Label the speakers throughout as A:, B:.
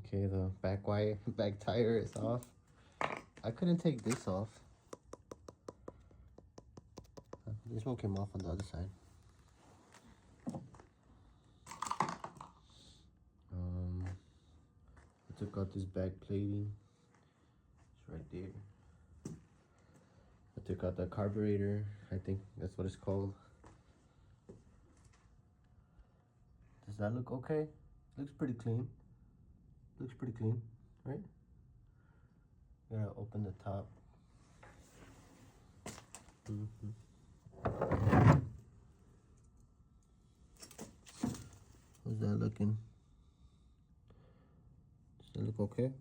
A: Okay, the back tire is off. I couldn't take this off. This one came off on the other side. I took out this back plating. It's right there. I took out the carburetor. I think that's what it's called. Does that look okay? Looks pretty clean. Looks pretty clean, right? Gotta open the top. How's that looking? Does that look okay?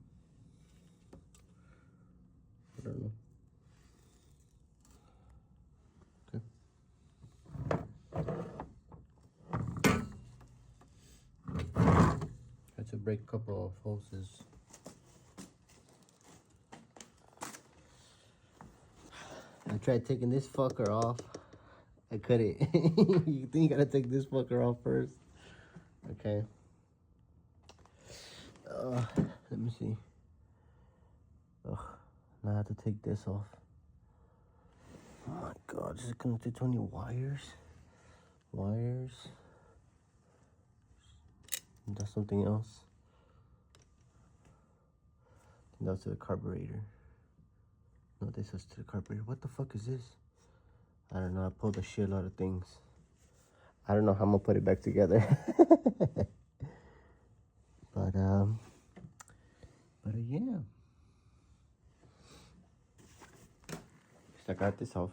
A: I don't know. Had to break a couple of hoses. I tried taking this fucker off. I couldn't. You think you gotta take this fucker off first? Okay. Let me see. Ugh. Now I have to take this off. Oh my god, this is connected to any wires? Wires. That's something else. I think that's to the carburetor. No, this is to the carburetor. What the fuck is this? I don't know. I pulled a shitload of things. I don't know how I'm gonna put it back together. But yeah. I got this off.